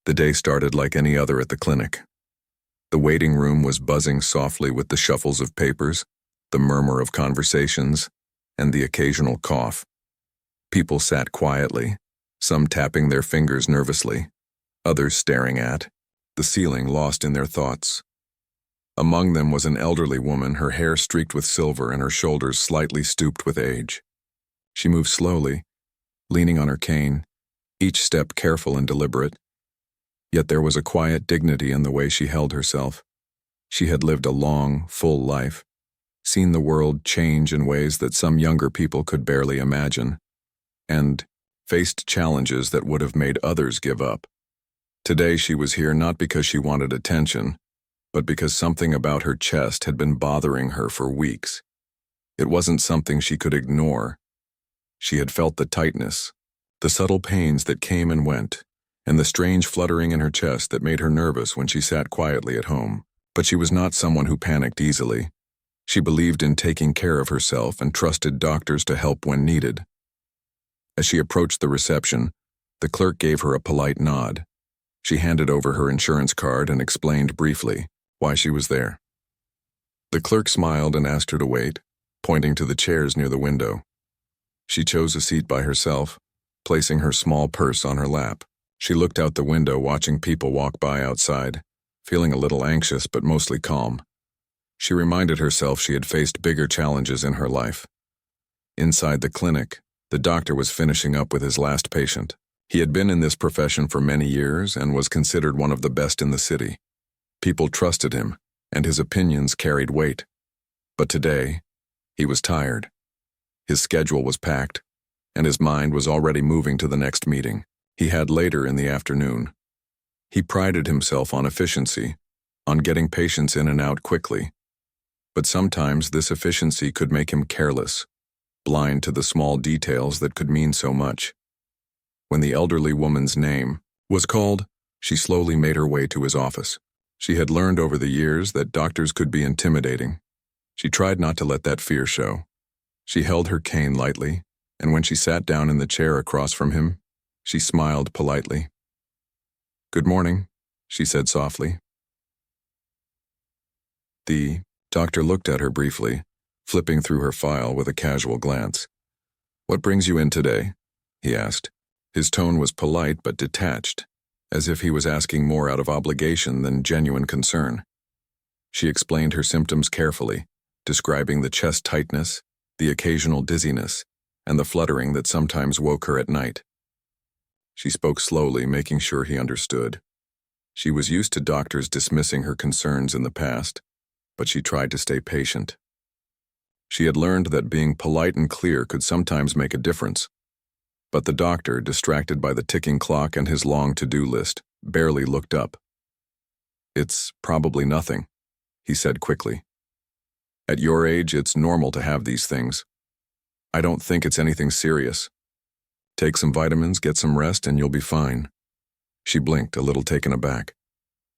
The day started like any other at the clinic. The waiting room was buzzing softly with the shuffles of papers, the murmur of conversations, and the occasional cough. People sat quietly, some tapping their fingers nervously, others staring at the ceiling, lost in their thoughts. Among them was an elderly woman, her hair streaked with silver and her shoulders slightly stooped with age. She moved slowly, leaning on her cane, each step careful and deliberate. Yet there was a quiet dignity in the way she held herself. She had lived a long, full life, seen the world change in ways that some younger people could barely imagine, and faced challenges that would have made others give up. Today she was here not because she wanted attention, but because something about her chest had been bothering her for weeks. It wasn't something she could ignore. She had felt the tightness, the subtle pains that came and went, and the strange fluttering in her chest that made her nervous when she sat quietly at home. But she was not someone who panicked easily. She believed in taking care of herself and trusted doctors to help when needed. As she approached the reception, the clerk gave her a polite nod. She handed over her insurance card and explained briefly why she was there. The clerk smiled and asked her to wait, pointing to the chairs near the window. She chose a seat by herself, placing her small purse on her lap. She looked out the window, watching people walk by outside, feeling a little anxious but mostly calm. She reminded herself she had faced bigger challenges in her life. Inside the clinic, the doctor was finishing up with his last patient. He had been in this profession for many years and was considered one of the best in the city. People trusted him, and his opinions carried weight. But today, he was tired. His schedule was packed, and his mind was already moving to the next meeting he had later in the afternoon. He prided himself on efficiency, on getting patients in and out quickly. But sometimes this efficiency could make him careless, blind to the small details that could mean so much. When the elderly woman's name was called, she slowly made her way to his office. She had learned over the years that doctors could be intimidating. She tried not to let that fear show. She held her cane lightly, and when she sat down in the chair across from him, she smiled politely. "Good morning," she said softly. The doctor looked at her briefly, flipping through her file with a casual glance. "What brings you in today?" he asked. His tone was polite but detached, as if he was asking more out of obligation than genuine concern. She explained her symptoms carefully, describing the chest tightness, the occasional dizziness, and the fluttering that sometimes woke her at night. She spoke slowly, making sure he understood. She was used to doctors dismissing her concerns in the past, but she tried to stay patient. She had learned that being polite and clear could sometimes make a difference. But the doctor, distracted by the ticking clock and his long to-do list, barely looked up. "It's probably nothing," he said quickly. "At your age, it's normal to have these things. I don't think it's anything serious. Take some vitamins, get some rest, and you'll be fine." She blinked, a little taken aback.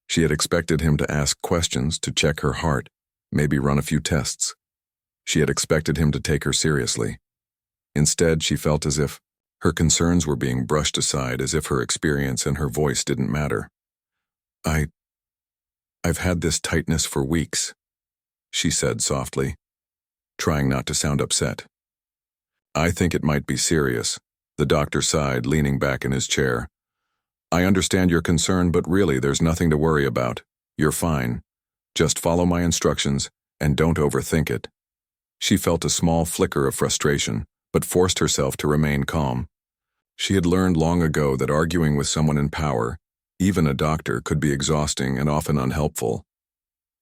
She had expected him to ask questions, to check her heart, maybe run a few tests. She had expected him to take her seriously. Instead, she felt as if her concerns were being brushed aside, as if her experience and her voice didn't matter. I've had this tightness for weeks," she said softly, trying not to sound upset. "I think it might be serious," the doctor sighed, leaning back in his chair. "I understand your concern, but really there's nothing to worry about. You're fine. Just follow my instructions and don't overthink it." She felt a small flicker of frustration, but forced herself to remain calm. She had learned long ago that arguing with someone in power, even a doctor, could be exhausting and often unhelpful.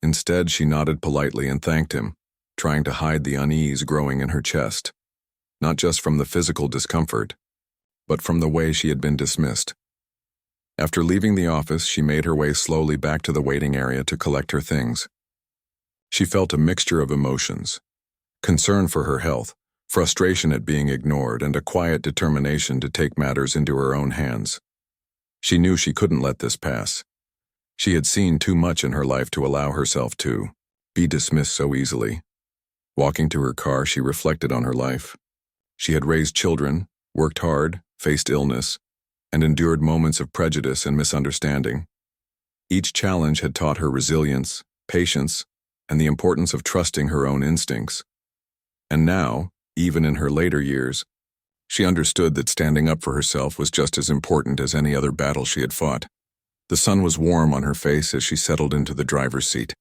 Instead, she nodded politely and thanked him, trying to hide the unease growing in her chest, not just from the physical discomfort, but from the way she had been dismissed. After leaving the office, she made her way slowly back to the waiting area to collect her things. She felt a mixture of emotions: concern for her health, frustration at being ignored, and a quiet determination to take matters into her own hands. She knew she couldn't let this pass. She had seen too much in her life to allow herself to be dismissed so easily. Walking to her car, she reflected on her life. She had raised children, worked hard, faced illness, and endured moments of prejudice and misunderstanding. Each challenge had taught her resilience, patience, and the importance of trusting her own instincts. And now, even in her later years, she understood that standing up for herself was just as important as any other battle she had fought. The sun was warm on her face as she settled into the driver's seat.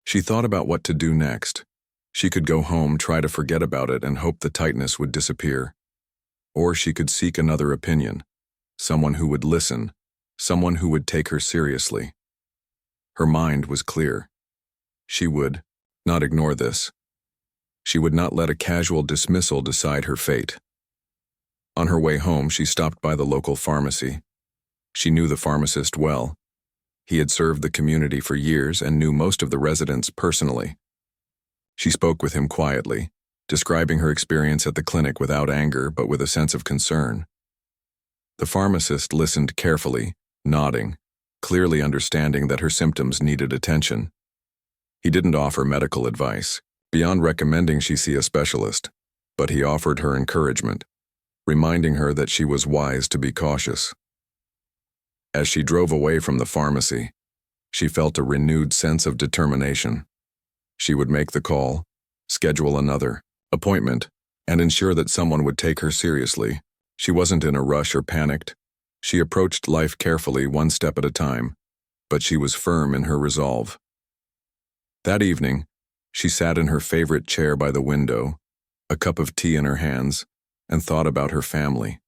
She thought about what to do next. She could go home, try to forget about it, and hope the tightness would disappear. Or she could seek another opinion, someone who would listen, someone who would take her seriously. Her mind was clear. She would not ignore this. She would not let a casual dismissal decide her fate. On her way home, she stopped by the local pharmacy. She knew the pharmacist well. He had served the community for years and knew most of the residents personally. She spoke with him quietly, describing her experience at the clinic without anger but with a sense of concern. The pharmacist listened carefully, nodding, clearly understanding that her symptoms needed attention. He didn't offer medical advice, beyond recommending she see a specialist, but he offered her encouragement, reminding her that she was wise to be cautious. As she drove away from the pharmacy, she felt a renewed sense of determination. She would make the call, schedule another appointment, and ensure that someone would take her seriously. She wasn't in a rush or panicked. She approached life carefully, one step at a time, but she was firm in her resolve. That evening, she sat in her favorite chair by the window, a cup of tea in her hands, and thought about her family.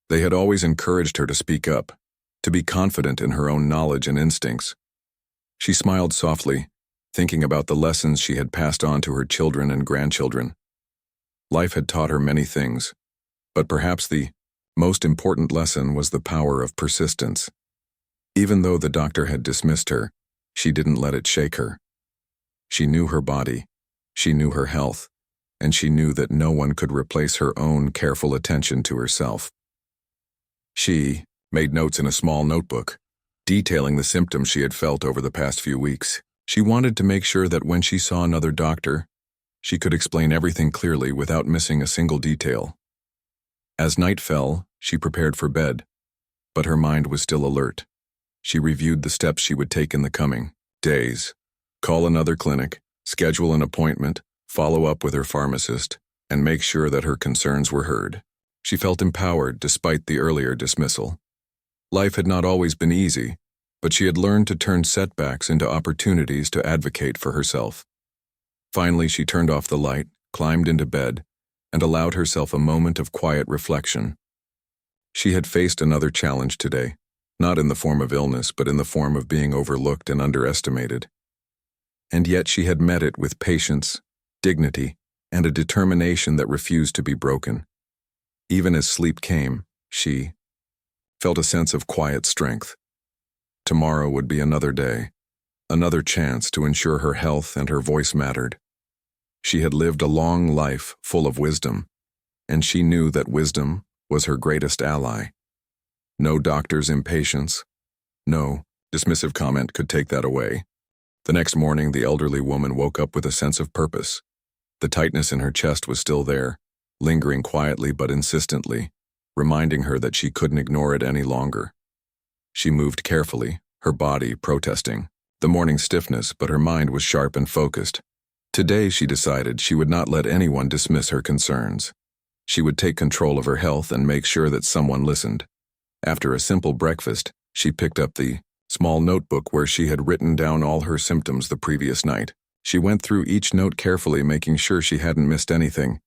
They had always encouraged her to speak up, to be confident in her own knowledge and instincts. She smiled softly, thinking about the lessons she had passed on to her children and grandchildren. Life had taught her many things, but perhaps the most important lesson was the power of persistence. Even though the doctor had dismissed her, she didn't let it shake her. She knew her body, she knew her health, and she knew that no one could replace her own careful attention to herself. She made notes in a small notebook, detailing the symptoms she had felt over the past few weeks. She wanted to make sure that when she saw another doctor, she could explain everything clearly without missing a single detail. As night fell, she prepared for bed, but her mind was still alert. She reviewed the steps she would take in the coming days. Call another clinic, schedule an appointment, follow up with her pharmacist, and make sure that her concerns were heard. She felt empowered despite the earlier dismissal. Life had not always been easy, but she had learned to turn setbacks into opportunities to advocate for herself. Finally, she turned off the light, climbed into bed, and allowed herself a moment of quiet reflection. She had faced another challenge today, not in the form of illness, but in the form of being overlooked and underestimated. And yet she had met it with patience, dignity, and a determination that refused to be broken. Even as sleep came, she felt a sense of quiet strength. Tomorrow would be another day, another chance to ensure her health and her voice mattered. She had lived a long life full of wisdom, and she knew that wisdom was her greatest ally. No doctor's impatience, no dismissive comment could take that away. The next morning, the elderly woman woke up with a sense of purpose. The tightness in her chest was still there, lingering quietly but insistently, reminding her that she couldn't ignore it any longer. She moved carefully, her body protesting the morning stiffness, but her mind was sharp and focused. Today, she decided she would not let anyone dismiss her concerns. She would take control of her health and make sure that someone listened. After a simple breakfast, she picked up the small notebook where she had written down all her symptoms the previous night. She went through each note carefully, making sure she hadn't missed anything.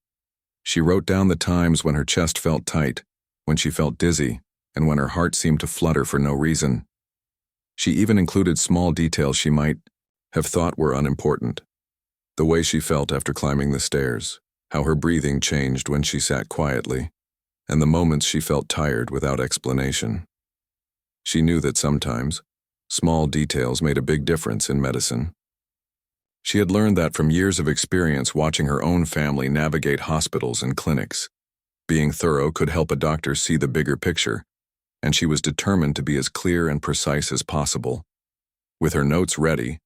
She wrote down the times when her chest felt tight, when she felt dizzy, and when her heart seemed to flutter for no reason. She even included small details she might have thought were unimportant. The way she felt after climbing the stairs, how her breathing changed when she sat quietly, and the moments she felt tired without explanation. She knew that sometimes, small details made a big difference in medicine. She had learned that from years of experience watching her own family navigate hospitals and clinics. Being thorough could help a doctor see the bigger picture, and she was determined to be as clear and precise as possible. With her notes ready,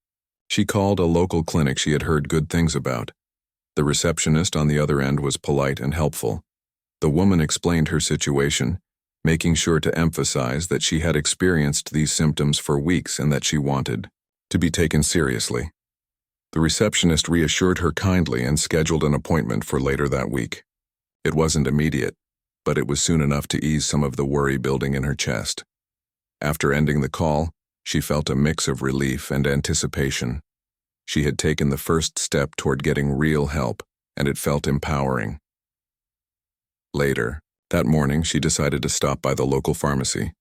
she called a local clinic she had heard good things about. The receptionist on the other end was polite and helpful. The woman explained her situation, making sure to emphasize that she had experienced these symptoms for weeks and that she wanted to be taken seriously. The receptionist reassured her kindly and scheduled an appointment for later that week. It wasn't immediate, but it was soon enough to ease some of the worry building in her chest. After ending the call, she felt a mix of relief and anticipation. She had taken the first step toward getting real help, and it felt empowering. Later, that morning, she decided to stop by the local pharmacy.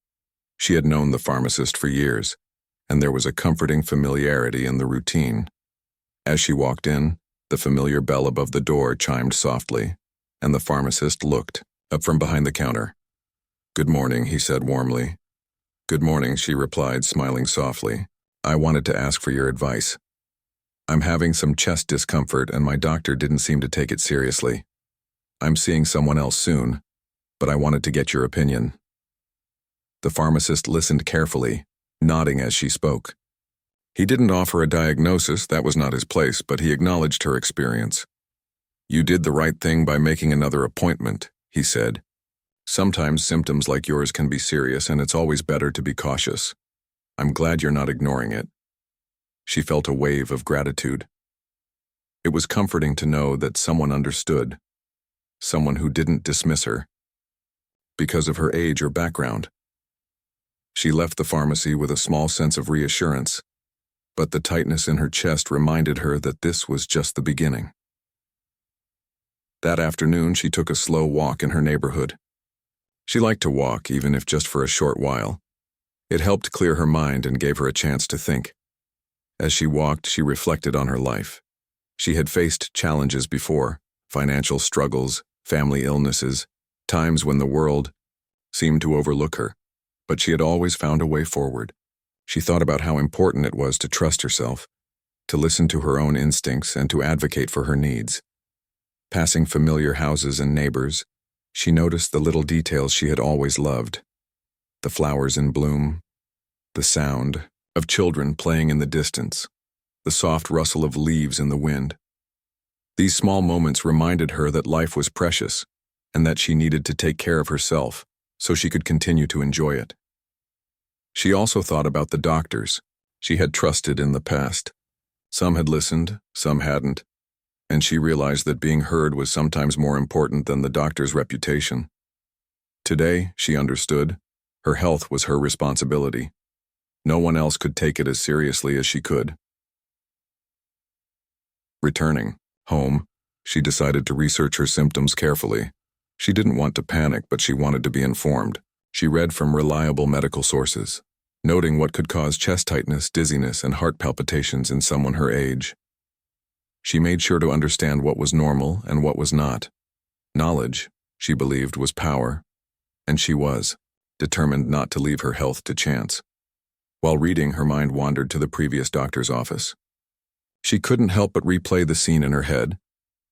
She had known the pharmacist for years, and there was a comforting familiarity in the routine. As she walked in, the familiar bell above the door chimed softly, and the pharmacist looked up from behind the counter. "Good morning," he said warmly. "Good morning," she replied, smiling softly. "I wanted to ask for your advice. I'm having some chest discomfort and my doctor didn't seem to take it seriously. I'm seeing someone else soon, but I wanted to get your opinion." The pharmacist listened carefully, nodding as she spoke. He didn't offer a diagnosis, that was not his place, but he acknowledged her experience. "You did the right thing by making another appointment," he said. "Sometimes symptoms like yours can be serious and it's always better to be cautious. I'm glad you're not ignoring it." She felt a wave of gratitude. It was comforting to know that someone understood, someone who didn't dismiss her because of her age or background. She left the pharmacy with a small sense of reassurance, but the tightness in her chest reminded her that this was just the beginning. That afternoon, she took a slow walk in her neighborhood. She liked to walk, even if just for a short while. It helped clear her mind and gave her a chance to think. As she walked, she reflected on her life. She had faced challenges before, financial struggles, family illnesses, times when the world seemed to overlook her, but she had always found a way forward. She thought about how important it was to trust herself, to listen to her own instincts and to advocate for her needs. Passing familiar houses and neighbors, she noticed the little details she had always loved. The flowers in bloom, the sound of children playing in the distance, the soft rustle of leaves in the wind. These small moments reminded her that life was precious and that she needed to take care of herself so she could continue to enjoy it. She also thought about the doctors she had trusted in the past. Some had listened, some hadn't, and she realized that being heard was sometimes more important than the doctor's reputation. Today, she understood, her health was her responsibility. No one else could take it as seriously as she could. Returning home, she decided to research her symptoms carefully. She didn't want to panic, but she wanted to be informed. She read from reliable medical sources, noting what could cause chest tightness, dizziness, and heart palpitations in someone her age. She made sure to understand what was normal and what was not. Knowledge, she believed, was power, and she was determined not to leave her health to chance. While reading, her mind wandered to the previous doctor's office. She couldn't help but replay the scene in her head.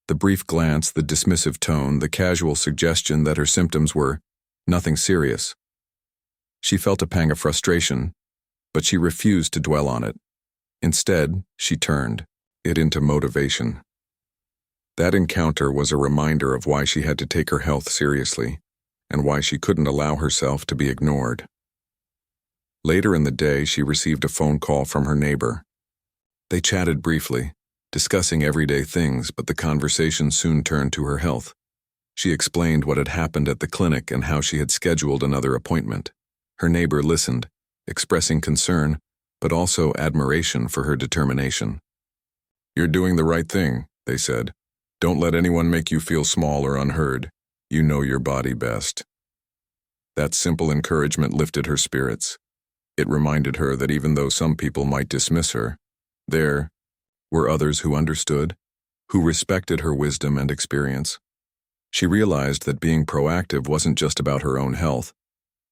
The brief glance, the dismissive tone, the casual suggestion that her symptoms were nothing serious. She felt a pang of frustration, but she refused to dwell on it. Instead, she turned it into motivation. That encounter was a reminder of why she had to take her health seriously and why she couldn't allow herself to be ignored. Later in the day, she received a phone call from her neighbor. They chatted briefly, discussing everyday things, but the conversation soon turned to her health. She explained what had happened at the clinic and how she had scheduled another appointment. Her neighbor listened, expressing concern, but also admiration for her determination. "You're doing the right thing," they said. "Don't let anyone make you feel small or unheard. You know your body best." That simple encouragement lifted her spirits. It reminded her that even though some people might dismiss her, there were others who understood, who respected her wisdom and experience. She realized that being proactive wasn't just about her own health.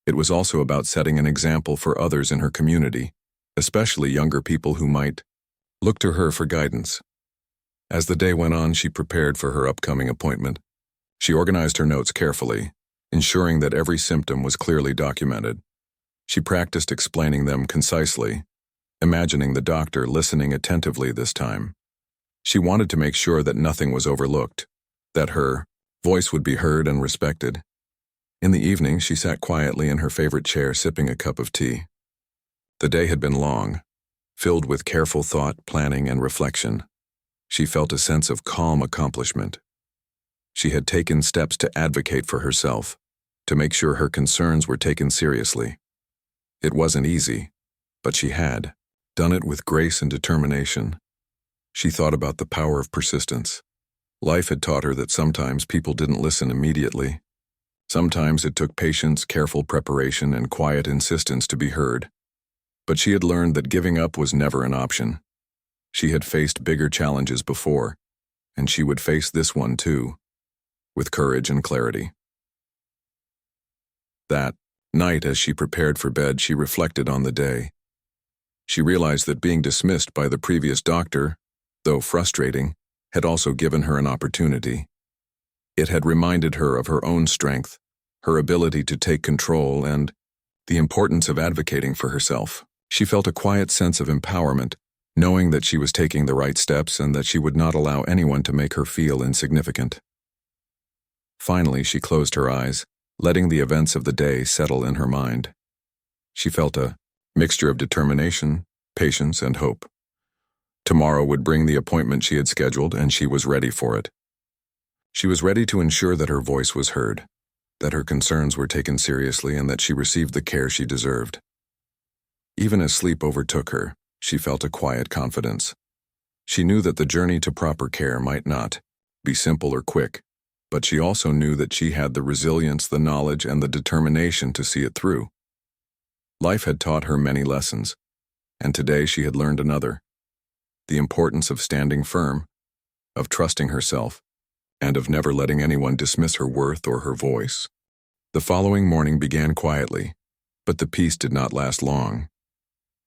It was also about setting an example for others in her community, especially younger people who might look to her for guidance. As the day went on, she prepared for her upcoming appointment. She organized her notes carefully, ensuring that every symptom was clearly documented. She practiced explaining them concisely, imagining the doctor listening attentively this time. She wanted to make sure that nothing was overlooked, that her voice would be heard and respected. In the evening, she sat quietly in her favorite chair sipping a cup of tea. The day had been long, filled with careful thought, planning, and reflection. She felt a sense of calm accomplishment. She had taken steps to advocate for herself, to make sure her concerns were taken seriously. It wasn't easy, but she had done it with grace and determination. She thought about the power of persistence. Life had taught her that sometimes people didn't listen immediately. Sometimes it took patience, careful preparation, and quiet insistence to be heard. But she had learned that giving up was never an option. She had faced bigger challenges before, and she would face this one too, with courage and clarity. That night, as she prepared for bed, she reflected on the day. She realized that being dismissed by the previous doctor, though frustrating, had also given her an opportunity. It had reminded her of her own strength, her ability to take control, and the importance of advocating for herself. She felt a quiet sense of empowerment, knowing that she was taking the right steps and that she would not allow anyone to make her feel insignificant. Finally, she closed her eyes, letting the events of the day settle in her mind. She felt a mixture of determination, patience, and hope. Tomorrow would bring the appointment she had scheduled, and she was ready for it. She was ready to ensure that her voice was heard, that her concerns were taken seriously, and that she received the care she deserved. Even as sleep overtook her, she felt a quiet confidence. She knew that the journey to proper care might not be simple or quick, but she also knew that she had the resilience, the knowledge, and the determination to see it through. Life had taught her many lessons, and today she had learned another: the importance of standing firm, of trusting herself, and of never letting anyone dismiss her worth or her voice. The following morning began quietly, but the peace did not last long.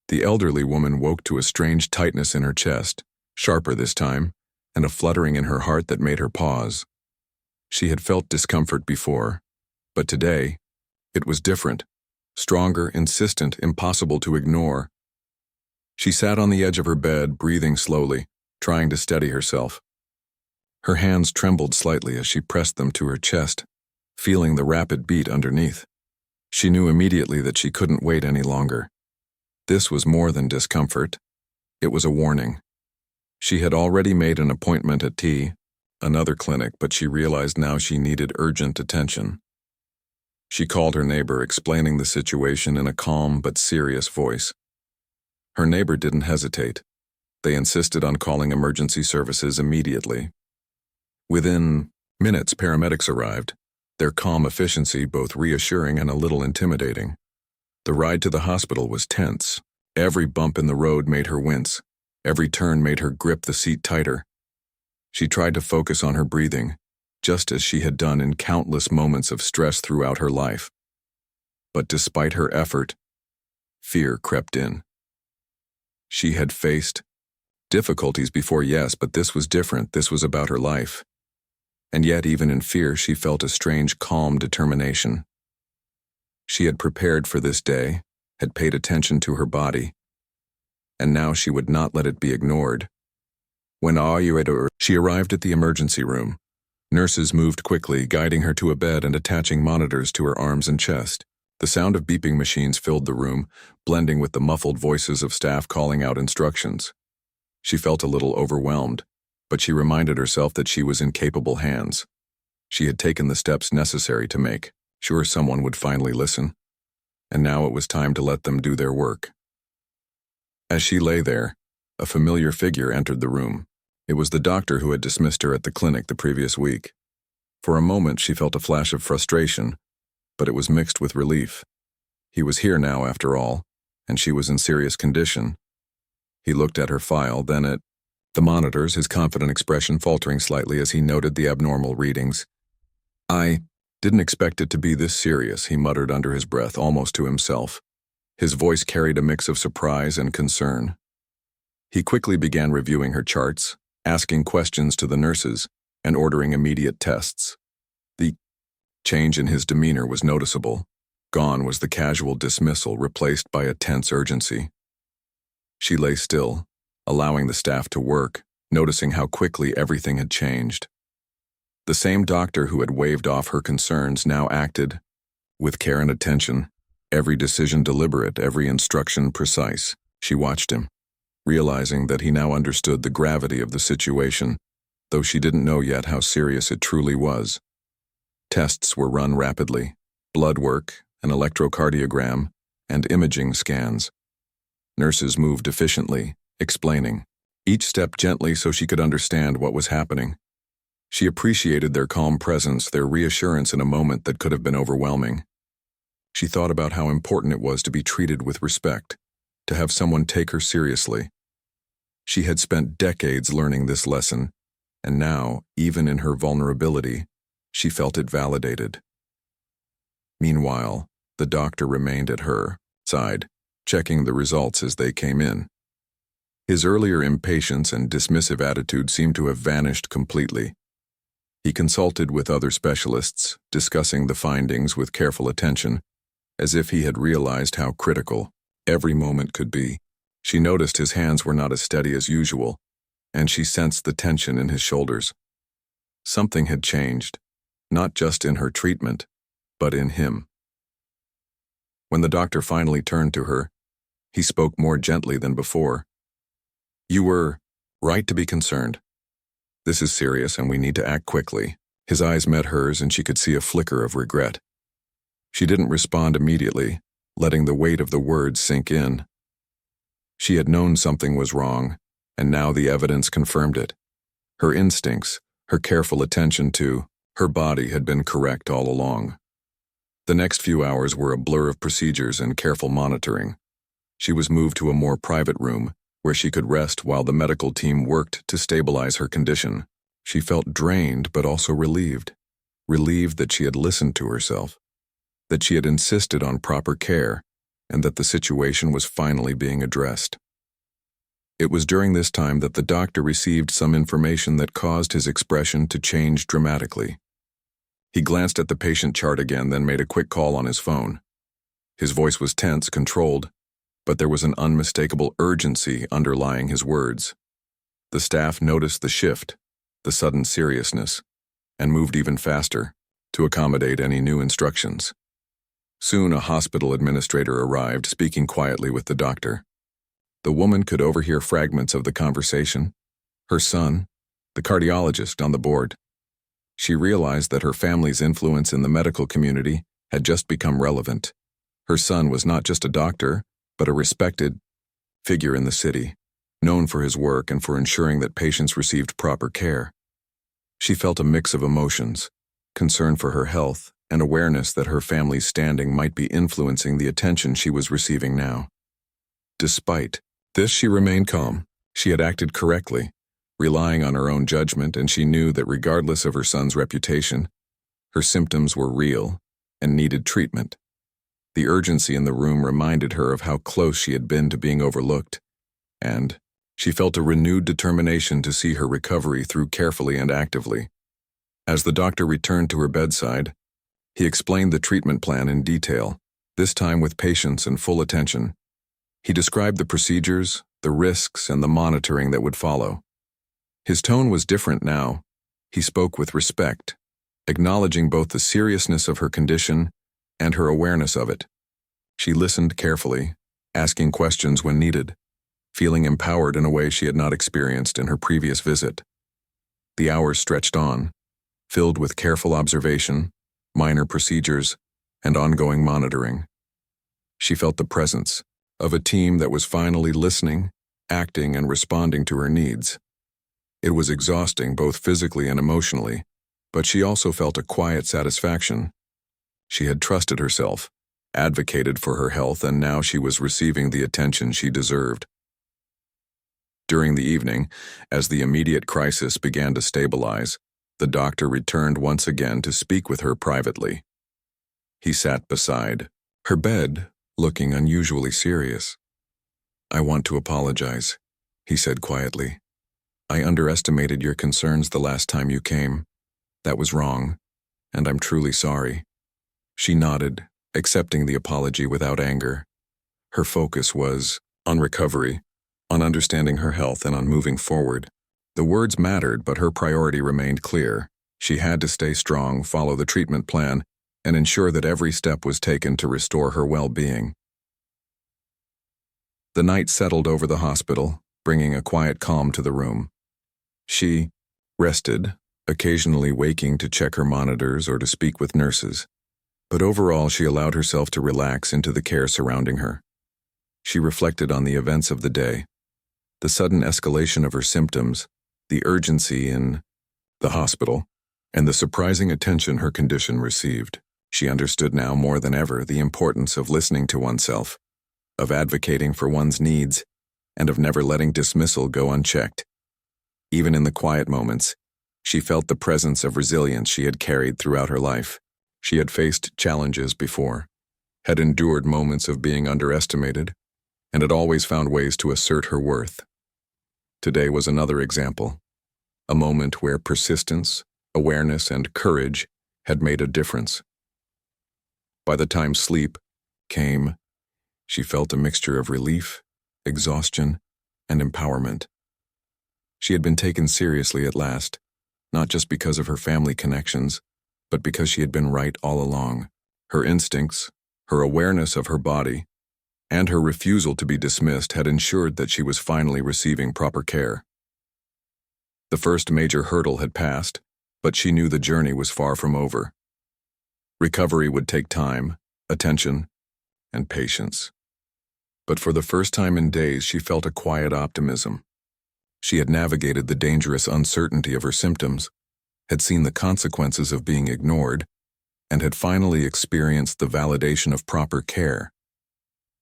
The elderly woman woke to a strange tightness in her chest, sharper this time, and a fluttering in her heart that made her pause. She had felt discomfort before, but today, it was different, stronger, insistent, impossible to ignore. She sat on the edge of her bed, breathing slowly, trying to steady herself. Her hands trembled slightly as she pressed them to her chest, feeling the rapid beat underneath. She knew immediately that she couldn't wait any longer. This was more than discomfort. It was a warning. She had already made an appointment at another clinic, but she realized now she needed urgent attention. She called her neighbor, explaining the situation in a calm but serious voice. Her neighbor didn't hesitate. They insisted on calling emergency services immediately. Within minutes, paramedics arrived, their calm efficiency both reassuring and a little intimidating. The ride to the hospital was tense. Every bump in the road made her wince. Every turn made her grip the seat tighter. She tried to focus on her breathing, just as she had done in countless moments of stress throughout her life. But despite her effort, fear crept in. She had faced difficulties before, yes, but this was different. This was about her life. And yet, even in fear, she felt a strange, calm determination. She had prepared for this day, had paid attention to her body, and now she would not let it be ignored. When she arrived at the emergency room, nurses moved quickly, guiding her to a bed and attaching monitors to her arms and chest. The sound of beeping machines filled the room, blending with the muffled voices of staff calling out instructions. She felt a little overwhelmed, but she reminded herself that she was in capable hands. She had taken the steps necessary to make sure someone would finally listen, and now it was time to let them do their work. As she lay there, a familiar figure entered the room. It was the doctor who had dismissed her at the clinic the previous week. For a moment, she felt a flash of frustration, but it was mixed with relief. He was here now, after all, and she was in serious condition. He looked at her file, then at the monitors, his confident expression faltering slightly as he noted the abnormal readings. "I didn't expect it to be this serious," he muttered under his breath, almost to himself. His voice carried a mix of surprise and concern. He quickly began reviewing her charts, asking questions to the nurses, and ordering immediate tests. The change in his demeanor was noticeable. Gone was the casual dismissal, replaced by a tense urgency. She lay still, allowing the staff to work, noticing how quickly everything had changed. The same doctor who had waved off her concerns now acted With care and attention, every decision deliberate, every instruction precise, she watched him, realizing that he now understood the gravity of the situation, though she didn't know yet how serious it truly was. Tests were run rapidly: blood work, an electrocardiogram, and imaging scans. Nurses moved efficiently, explaining each step gently so she could understand what was happening. She appreciated their calm presence, their reassurance in a moment that could have been overwhelming. She thought about how important it was to be treated with respect, to have someone take her seriously. She had spent decades learning this lesson, and now, even in her vulnerability, she felt it validated. Meanwhile, the doctor remained at her side, checking the results as they came in. His earlier impatience and dismissive attitude seemed to have vanished completely. He consulted with other specialists, discussing the findings with careful attention, as if he had realized how critical every moment could be. She noticed his hands were not as steady as usual, and she sensed the tension in his shoulders. Something had changed, not just in her treatment, but in him. When the doctor finally turned to her, he spoke more gently than before. "You were right to be concerned. This is serious and we need to act quickly." His eyes met hers and she could see a flicker of regret. She didn't respond immediately, letting the weight of the words sink in. She had known something was wrong, and now the evidence confirmed it. Her instincts, her careful attention to her body had been correct all along. The next few hours were a blur of procedures and careful monitoring. She was moved to a more private room, where she could rest while the medical team worked to stabilize her condition. She felt drained but also relieved. Relieved that she had listened to herself, that she had insisted on proper care, and that the situation was finally being addressed. It was during this time that the doctor received some information that caused his expression to change dramatically. He glanced at the patient chart again, then made a quick call on his phone. His voice was tense, controlled, but there was an unmistakable urgency underlying his words. The staff noticed the shift, the sudden seriousness, and moved even faster to accommodate any new instructions. Soon a hospital administrator arrived, speaking quietly with the doctor. The woman could overhear fragments of the conversation. Her son, the cardiologist, on the board. She realized that her family's influence in the medical community had just become relevant. Her son was not just a doctor, but a respected figure in the city, known for his work and for ensuring that patients received proper care. She felt a mix of emotions, concern for her health, and awareness that her family's standing might be influencing the attention she was receiving now. Despite this, she remained calm. She had acted correctly, relying on her own judgment, and she knew that regardless of her son's reputation, her symptoms were real and needed treatment. The urgency in the room reminded her of how close she had been to being overlooked, and she felt a renewed determination to see her recovery through carefully and actively. As the doctor returned to her bedside, he explained the treatment plan in detail, this time with patience and full attention. He described the procedures, the risks, and the monitoring that would follow. His tone was different now. He spoke with respect, acknowledging both the seriousness of her condition and her awareness of it. She listened carefully, asking questions when needed, feeling empowered in a way she had not experienced in her previous visit. The hours stretched on, filled with careful observation, minor procedures, and ongoing monitoring. She felt the presence of a team that was finally listening, acting, and responding to her needs. It was exhausting both physically and emotionally, but she also felt a quiet satisfaction. She had trusted herself, advocated for her health, and now she was receiving the attention she deserved. During the evening, as the immediate crisis began to stabilize, the doctor returned once again to speak with her privately. He sat beside her bed, looking unusually serious. "I want to apologize," he said quietly. "I underestimated your concerns the last time you came. That was wrong, and I'm truly sorry." She nodded, accepting the apology without anger. Her focus was on recovery, on understanding her health, and on moving forward. The words mattered, but her priority remained clear. She had to stay strong, follow the treatment plan, and ensure that every step was taken to restore her well-being. The night settled over the hospital, bringing a quiet calm to the room. She rested, occasionally waking to check her monitors or to speak with nurses. But overall, she allowed herself to relax into the care surrounding her. She reflected on the events of the day, the sudden escalation of her symptoms, the urgency in the hospital, and the surprising attention her condition received. She understood now more than ever the importance of listening to oneself, of advocating for one's needs, and of never letting dismissal go unchecked. Even in the quiet moments, she felt the presence of resilience she had carried throughout her life. She had faced challenges before, had endured moments of being underestimated, and had always found ways to assert her worth. Today was another example, a moment where persistence, awareness, and courage had made a difference. By the time sleep came, she felt a mixture of relief, exhaustion, and empowerment. She had been taken seriously at last, not just because of her family connections, but because she had been right all along. Her instincts, her awareness of her body, and her refusal to be dismissed had ensured that she was finally receiving proper care. The first major hurdle had passed, but she knew the journey was far from over. Recovery would take time, attention, and patience. But for the first time in days, she felt a quiet optimism. She had navigated the dangerous uncertainty of her symptoms, had seen the consequences of being ignored, and had finally experienced the validation of proper care.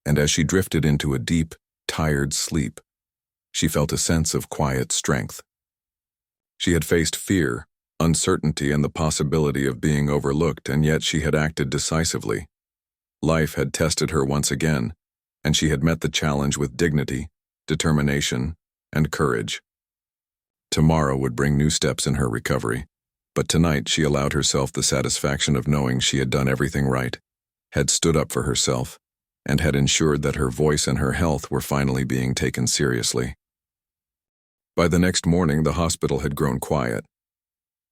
And as she drifted into a deep, tired sleep, she felt a sense of quiet strength. She had faced fear, uncertainty, and the possibility of being overlooked, and yet she had acted decisively. Life had tested her once again, and she had met the challenge with dignity, determination, and courage. Tomorrow would bring new steps in her recovery, but tonight she allowed herself the satisfaction of knowing she had done everything right, had stood up for herself, and had ensured that her voice and her health were finally being taken seriously. By the next morning, the hospital had grown quiet.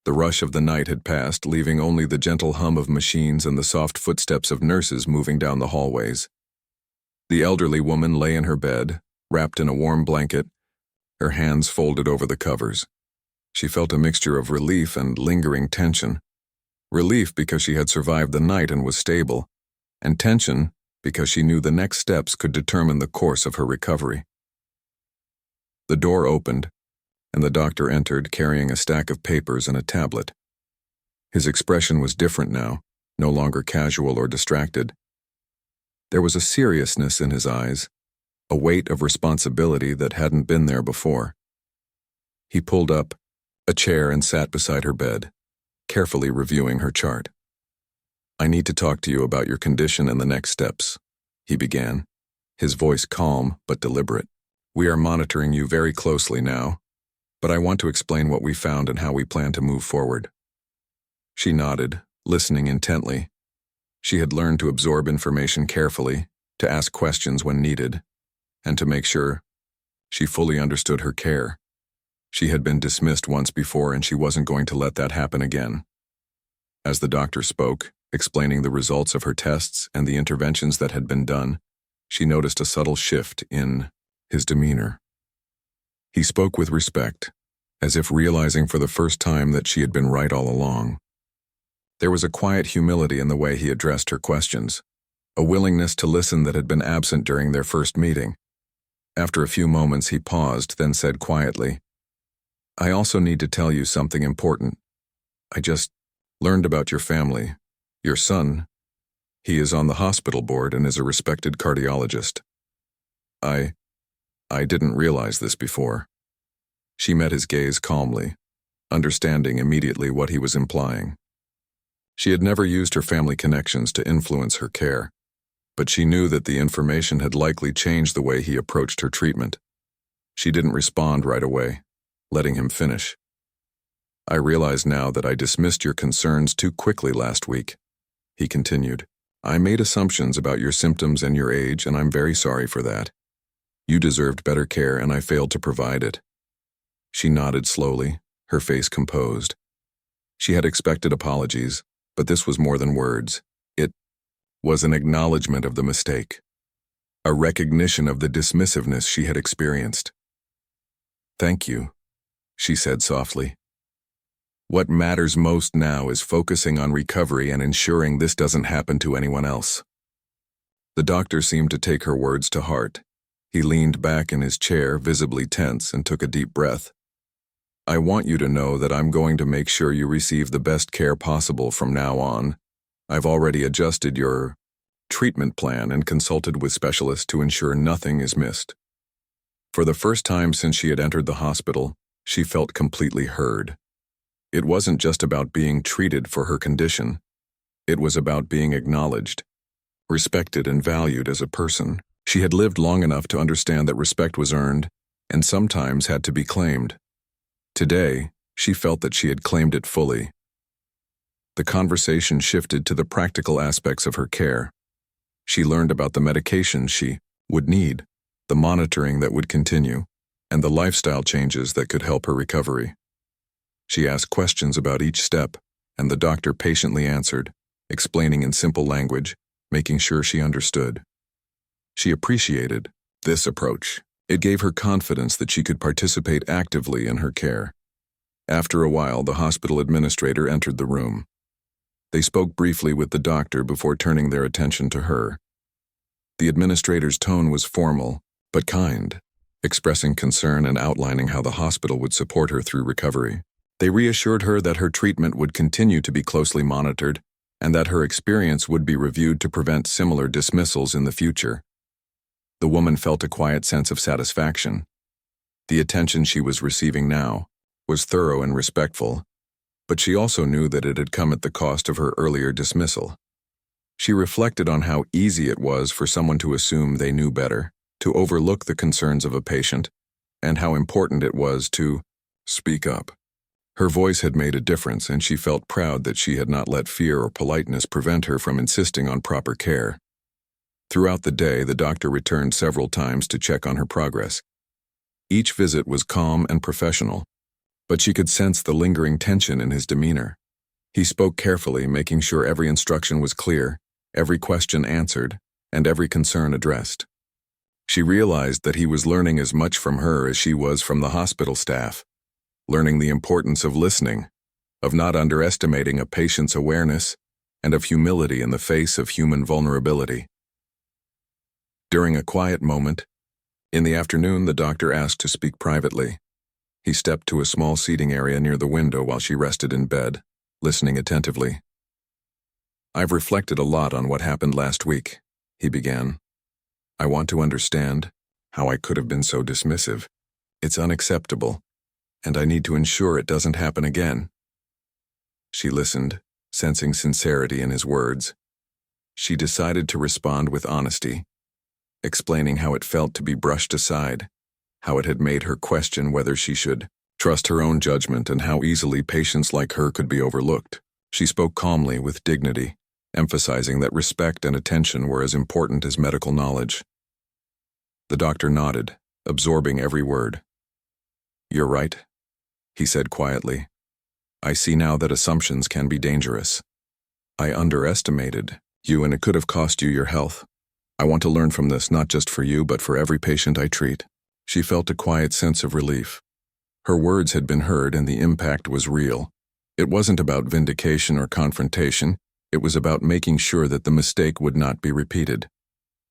The rush of the night had passed, leaving only the gentle hum of machines and the soft footsteps of nurses moving down the hallways. The elderly woman lay in her bed, wrapped in a warm blanket, her hands folded over the covers. She felt a mixture of relief and lingering tension. Relief because she had survived the night and was stable, and tension because she knew the next steps could determine the course of her recovery. The door opened, and the doctor entered carrying a stack of papers and a tablet. His expression was different now, no longer casual or distracted. There was a seriousness in his eyes, a weight of responsibility that hadn't been there before. He pulled up a chair and sat beside her bed, carefully reviewing her chart. "I need to talk to you about your condition and the next steps," he began, his voice calm but deliberate. "We are monitoring you very closely now, but I want to explain what we found and how we plan to move forward." She nodded, listening intently. She had learned to absorb information carefully, to ask questions when needed, and to make sure she fully understood her care. She had been dismissed once before, and she wasn't going to let that happen again. As the doctor spoke, explaining the results of her tests and the interventions that had been done, she noticed a subtle shift in his demeanor. He spoke with respect, as if realizing for the first time that she had been right all along. There was a quiet humility in the way he addressed her questions, a willingness to listen that had been absent during their first meeting. After a few moments, he paused, then said quietly, "I also need to tell you something important. I just learned about your family. Your son, he is on the hospital board and is a respected cardiologist. I didn't realize this before." She met his gaze calmly, understanding immediately what he was implying. She had never used her family connections to influence her care, but she knew that the information had likely changed the way he approached her treatment. She didn't respond right away, letting him finish. "I realize now that I dismissed your concerns too quickly last week," he continued. "I made assumptions about your symptoms and your age, and I'm very sorry for that. You deserved better care, and I failed to provide it." She nodded slowly, her face composed. She had expected apologies, But this was more than words. It was an acknowledgement of the mistake, a recognition of the dismissiveness she had experienced. "Thank you," she said softly. "What matters most now is focusing on recovery and ensuring this doesn't happen to anyone else." The doctor seemed to take her words to heart. He leaned back in his chair, visibly tense, and took a deep breath. "I want you to know that I'm going to make sure you receive the best care possible from now on. I've already adjusted your treatment plan and consulted with specialists to ensure nothing is missed." For the first time since she had entered the hospital, she felt completely heard. It wasn't just about being treated for her condition. It was about being acknowledged, respected and valued as a person. She had lived long enough to understand that respect was earned and sometimes had to be claimed. Today, she felt that she had claimed it fully. The conversation shifted to the practical aspects of her care. She learned about the medications she would need, the monitoring that would continue, and the lifestyle changes that could help her recovery. She asked questions about each step, and the doctor patiently answered, explaining in simple language, making sure she understood. She appreciated this approach. It gave her confidence that she could participate actively in her care. After a while, the hospital administrator entered the room. They spoke briefly with the doctor before turning their attention to her. The administrator's tone was formal, but kind, expressing concern and outlining how the hospital would support her through recovery. They reassured her that her treatment would continue to be closely monitored and that her experience would be reviewed to prevent similar dismissals in the future. The woman felt a quiet sense of satisfaction. The attention she was receiving now was thorough and respectful, but she also knew that it had come at the cost of her earlier dismissal. She reflected on how easy it was for someone to assume they knew better, to overlook the concerns of a patient, and how important it was to speak up. Her voice had made a difference, and she felt proud that she had not let fear or politeness prevent her from insisting on proper care. Throughout the day, the doctor returned several times to check on her progress. Each visit was calm and professional, but she could sense the lingering tension in his demeanor. He spoke carefully, making sure every instruction was clear, every question answered, and every concern addressed. She realized that he was learning as much from her as she was from the hospital staff, learning the importance of listening, of not underestimating a patient's awareness, and of humility in the face of human vulnerability. During a quiet moment, in the afternoon, the doctor asked to speak privately. He stepped to a small seating area near the window while she rested in bed, listening attentively. "I've reflected a lot on what happened last week," he began. "I want to understand how I could have been so dismissive. It's unacceptable, and I need to ensure it doesn't happen again." She listened, sensing sincerity in his words. She decided to respond with honesty, explaining how it felt to be brushed aside, how it had made her question whether she should trust her own judgment and how easily patients like her could be overlooked. She spoke calmly with dignity, emphasizing that respect and attention were as important as medical knowledge. The doctor nodded, absorbing every word. "You're right," he said quietly. "I see now that assumptions can be dangerous. I underestimated you, and it could have cost you your health. I want to learn from this, not just for you, but for every patient I treat." She felt a quiet sense of relief. Her words had been heard, and the impact was real. It wasn't about vindication or confrontation. It was about making sure that the mistake would not be repeated.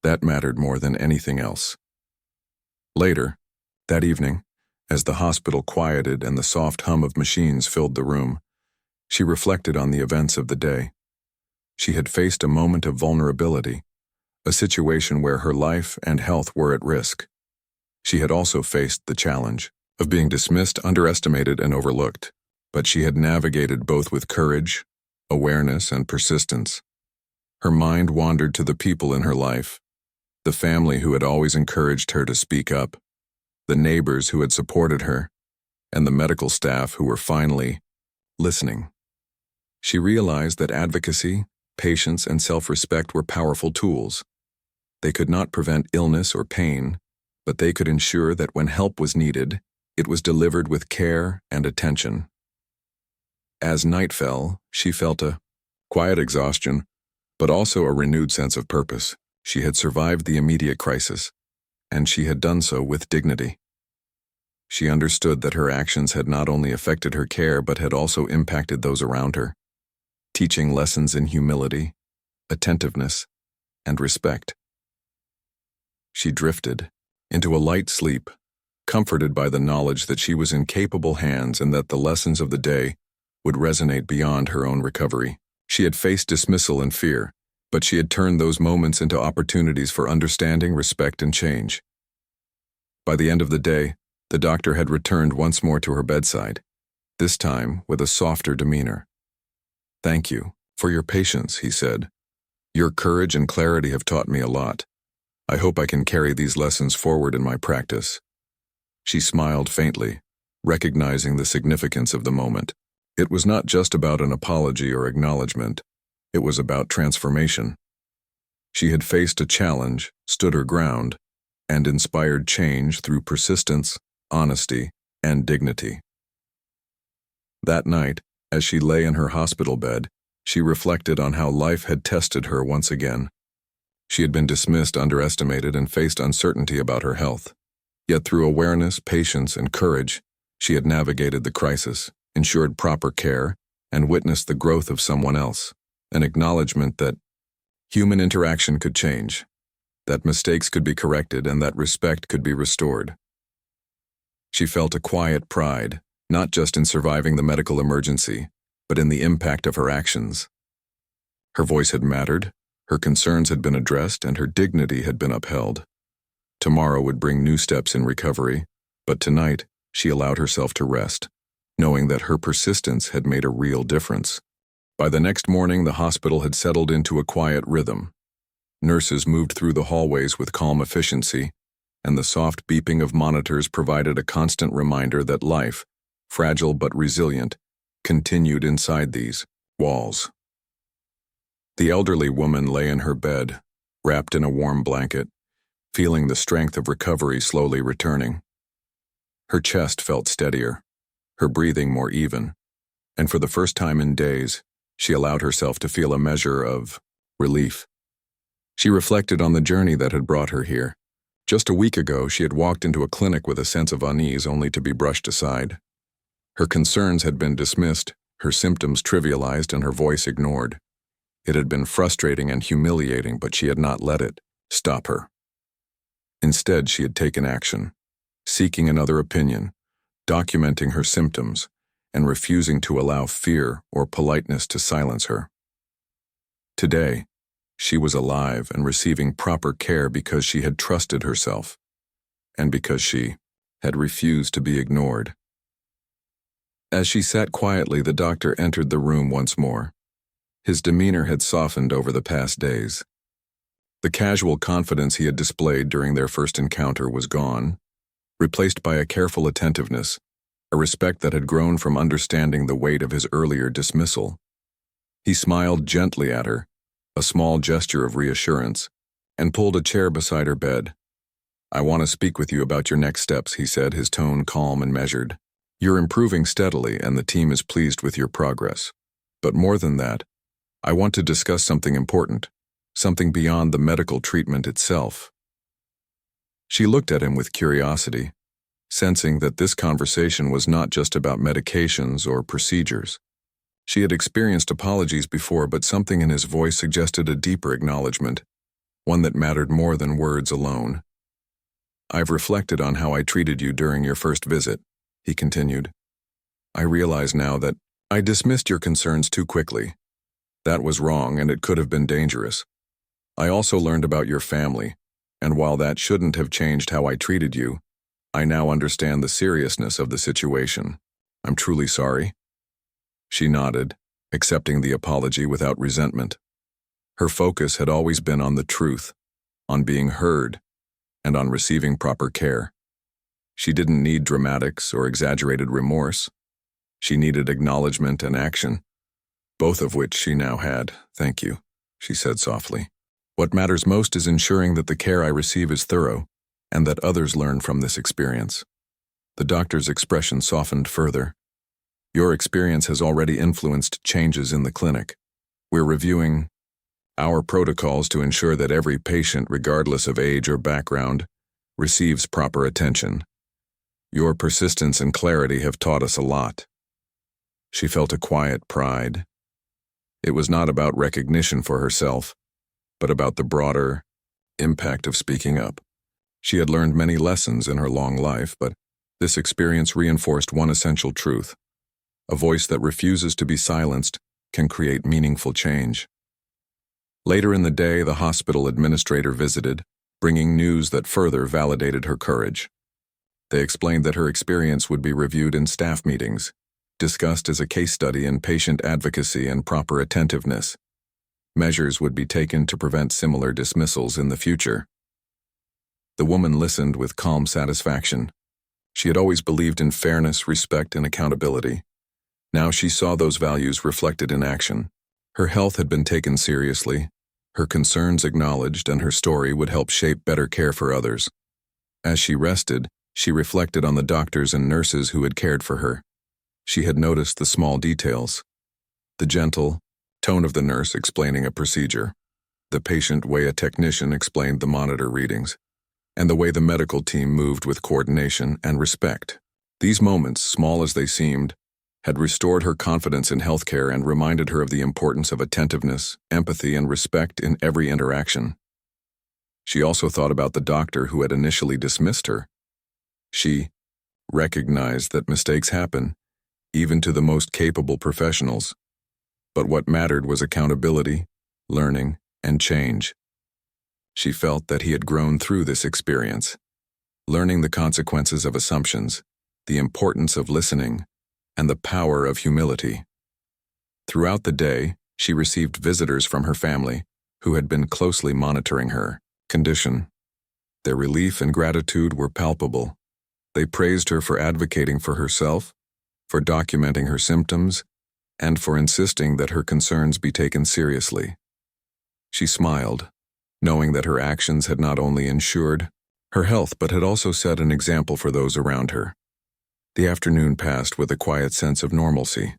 That mattered more than anything else. Later, that evening, as the hospital quieted and the soft hum of machines filled the room, she reflected on the events of the day. She had faced a moment of vulnerability, a situation where her life and health were at risk. She had also faced the challenge of being dismissed, underestimated, and overlooked, but she had navigated both with courage, awareness, and persistence. Her mind wandered to the people in her life, the family who had always encouraged her to speak up, the neighbors who had supported her, and the medical staff who were finally listening. She realized that advocacy, patience, and self-respect were powerful tools. They could not prevent illness or pain, but they could ensure that when help was needed, it was delivered with care and attention. As night fell, she felt a Quiet exhaustion, but also a renewed sense of purpose. She had survived the immediate crisis, and she had done so with dignity. She understood that her actions had not only affected her care but had also impacted those around her, teaching lessons in humility, attentiveness, and respect. She drifted into a light sleep, comforted by the knowledge that she was in capable hands and that the lessons of the day would resonate beyond her own recovery. She had faced dismissal and fear, but she had turned those moments into opportunities for understanding, respect, and change. By the end of the day, the doctor had returned once more to her bedside, this time with a softer demeanor. "Thank you for your patience," he said. "Your courage and clarity have taught me a lot. I hope I can carry these lessons forward in my practice." She smiled faintly, recognizing the significance of the moment. It was not just about an apology or acknowledgement. It was about transformation. She had faced a challenge, stood her ground, and inspired change through persistence, honesty, and dignity. That night, as she lay in her hospital bed, she reflected on how life had tested her once again. She had been dismissed, underestimated, and faced uncertainty about her health. Yet through awareness, patience, and courage, she had navigated the crisis, ensured proper care, and witnessed the growth of someone else, an acknowledgement that human interaction could change, that mistakes could be corrected, and that respect could be restored. She felt a quiet pride, not just in surviving the medical emergency, but in the impact of her actions. Her voice had mattered, her concerns had been addressed, and her dignity had been upheld. Tomorrow would bring new steps in recovery, but tonight she allowed herself to rest, knowing that her persistence had made a real difference. By the next morning, the hospital had settled into a quiet rhythm. Nurses moved through the hallways with calm efficiency, and the soft beeping of monitors provided a constant reminder that life, fragile but resilient, continued inside these walls. The elderly woman lay in her bed, wrapped in a warm blanket, feeling the strength of recovery slowly returning. Her chest felt steadier, her breathing more even, and for the first time in days, she allowed herself to feel a measure of relief. She reflected on the journey that had brought her here. Just a week ago, she had walked into a clinic with a sense of unease only to be brushed aside. Her concerns had been dismissed, her symptoms trivialized, and her voice ignored. It had been frustrating and humiliating, but she had not let it stop her. Instead, she had taken action, seeking another opinion, documenting her symptoms, and refusing to allow fear or politeness to silence her. Today, she was alive and receiving proper care because she had trusted herself, and because she had refused to be ignored. As she sat quietly, the doctor entered the room once more. His demeanor had softened over the past days. The casual confidence he had displayed during their first encounter was gone, replaced by a careful attentiveness, a respect that had grown from understanding the weight of his earlier dismissal. He smiled gently at her, a small gesture of reassurance, and pulled a chair beside her bed. "I want to speak with you about your next steps," he said, his tone calm and measured. "You're improving steadily, and the team is pleased with your progress. But more than that, I want to discuss something important, something beyond the medical treatment itself." She looked at him with curiosity, sensing that this conversation was not just about medications or procedures. She had experienced apologies before, but something in his voice suggested a deeper acknowledgement, one that mattered more than words alone. "I've reflected on how I treated you during your first visit," he continued. "I realize now that I dismissed your concerns too quickly. That was wrong, and it could have been dangerous. I also learned about your family, and while that shouldn't have changed how I treated you, I now understand the seriousness of the situation. I'm truly sorry." She nodded, accepting the apology without resentment. Her focus had always been on the truth, on being heard, and on receiving proper care. She didn't need dramatics or exaggerated remorse. She needed acknowledgement and action, both of which she now had. "Thank you," she said softly. "What matters most is ensuring that the care I receive is thorough, and that others learn from this experience." The doctor's expression softened further. "Your experience has already influenced changes in the clinic. We're reviewing our protocols to ensure that every patient, regardless of age or background, receives proper attention. Your persistence and clarity have taught us a lot." She felt a quiet pride. It was not about recognition for herself, but about the broader impact of speaking up. She had learned many lessons in her long life, but this experience reinforced one essential truth: a voice that refuses to be silenced can create meaningful change. Later in the day, the hospital administrator visited, bringing news that further validated her courage. They explained that her experience would be reviewed in staff meetings, discussed as a case study in patient advocacy and proper attentiveness. Measures would be taken to prevent similar dismissals in the future. The woman listened with calm satisfaction. She had always believed in fairness, respect, and accountability. Now she saw those values reflected in action. Her health had been taken seriously, her concerns acknowledged, and her story would help shape better care for others. As she rested, she reflected on the doctors and nurses who had cared for her. She had noticed the small details: the gentle tone of the nurse explaining a procedure, the patient way a technician explained the monitor readings, and the way the medical team moved with coordination and respect. These moments, small as they seemed, had restored her confidence in healthcare and reminded her of the importance of attentiveness, empathy, and respect in every interaction. She also thought about the doctor who had initially dismissed her. She recognized that mistakes happen, even to the most capable professionals. But what mattered was accountability, learning, and change. She felt that he had grown through this experience, learning the consequences of assumptions, the importance of listening, and the power of humility. Throughout the day, she received visitors from her family, who had been closely monitoring her condition. Their relief and gratitude were palpable. They praised her for advocating for herself, for documenting her symptoms, and for insisting that her concerns be taken seriously. She smiled, knowing that her actions had not only ensured her health but had also set an example for those around her. The afternoon passed with a quiet sense of normalcy.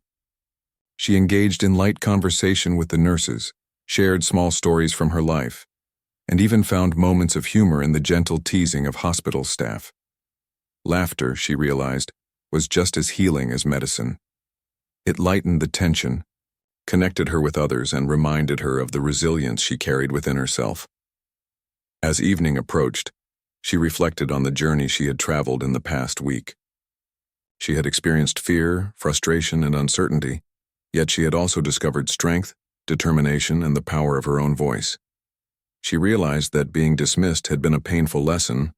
She engaged in light conversation with the nurses, shared small stories from her life, and even found moments of humor in the gentle teasing of hospital staff. Laughter, she realized, was just as healing as medicine. It lightened the tension, connected her with others, and reminded her of the resilience she carried within herself. As evening approached, she reflected on the journey she had traveled in the past week. She had experienced fear, frustration, and uncertainty, yet she had also discovered strength, determination, and the power of her own voice. She realized that being dismissed had been a painful lesson,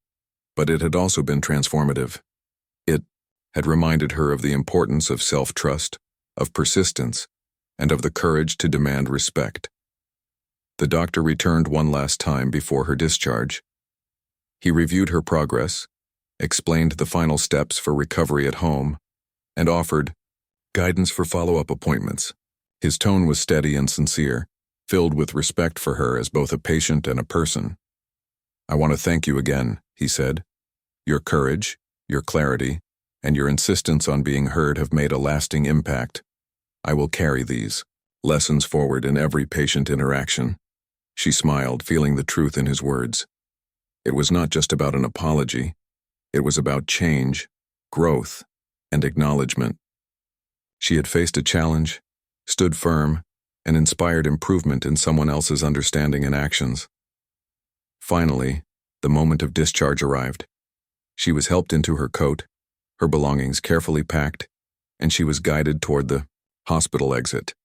but it had also been transformative. It had reminded her of the importance of self-trust, of persistence, and of the courage to demand respect. The doctor returned one last time before her discharge. He reviewed her progress, explained the final steps for recovery at home, and offered guidance for follow-up appointments. His tone was steady and sincere, filled with respect for her as both a patient and a person. "I want to thank you again," he said. "Your courage, your clarity, and your insistence on being heard have made a lasting impact. I will carry these lessons forward in every patient interaction." She smiled, feeling the truth in his words. It was not just about an apology. It was about change, growth, and acknowledgement. She had faced a challenge, stood firm, and inspired improvement in someone else's understanding and actions. Finally, the moment of discharge arrived. She was helped into her coat, her belongings carefully packed, and she was guided toward the hospital exit.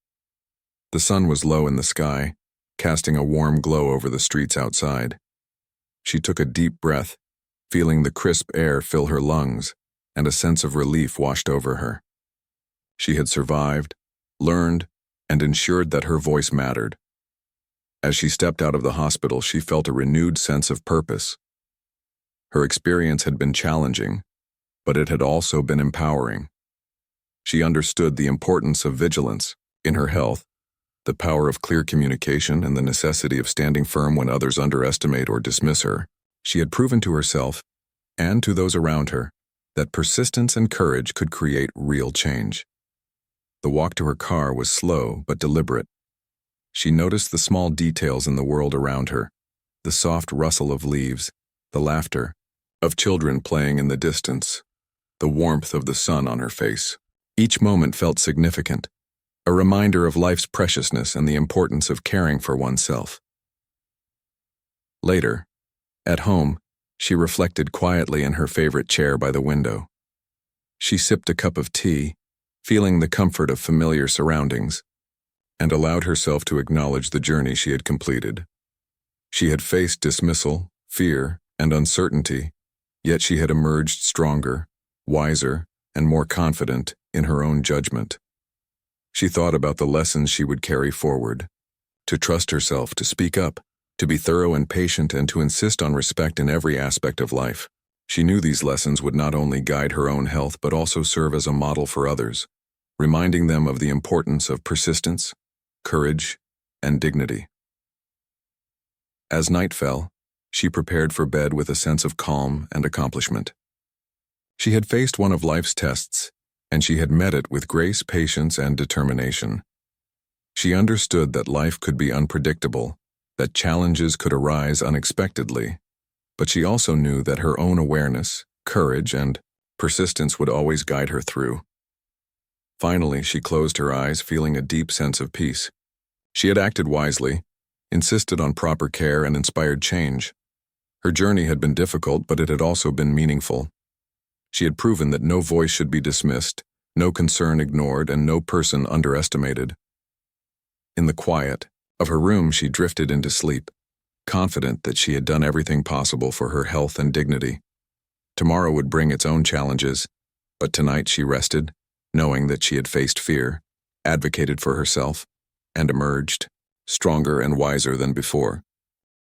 The sun was low in the sky, casting a warm glow over the streets outside. She took a deep breath, feeling the crisp air fill her lungs, and a sense of relief washed over her. She had survived, learned, and ensured that her voice mattered. As she stepped out of the hospital, she felt a renewed sense of purpose. Her experience had been challenging, but it had also been empowering. She understood the importance of vigilance in her health, the power of clear communication, and the necessity of standing firm when others underestimate or dismiss her. She had proven to herself, and to those around her, that persistence and courage could create real change. The walk to her car was slow but deliberate. She noticed the small details in the world around her, the soft rustle of leaves, the laughter of children playing in the distance, the warmth of the sun on her face. Each moment felt significant, a reminder of life's preciousness and the importance of caring for oneself. Later, at home, she reflected quietly in her favorite chair by the window. She sipped a cup of tea, feeling the comfort of familiar surroundings, and allowed herself to acknowledge the journey she had completed. She had faced dismissal, fear, and uncertainty, yet she had emerged stronger, wiser, and more confident in her own judgment. She thought about the lessons she would carry forward: to trust herself, to speak up, to be thorough and patient, and to insist on respect in every aspect of life. She knew these lessons would not only guide her own health but also serve as a model for others, reminding them of the importance of persistence, courage, and dignity. As night fell, she prepared for bed with a sense of calm and accomplishment. She had faced one of life's tests, and she had met it with grace, patience, and determination. She understood that life could be unpredictable, that challenges could arise unexpectedly, but she also knew that her own awareness, courage, and persistence would always guide her through. Finally, she closed her eyes, feeling a deep sense of peace. She had acted wisely, insisted on proper care, and inspired change. Her journey had been difficult, but it had also been meaningful. She had proven that no voice should be dismissed, no concern ignored, and no person underestimated. In the quiet of her room, she drifted into sleep, confident that she had done everything possible for her health and dignity. Tomorrow would bring its own challenges, but tonight she rested, knowing that she had faced fear, advocated for herself, and emerged stronger and wiser than before.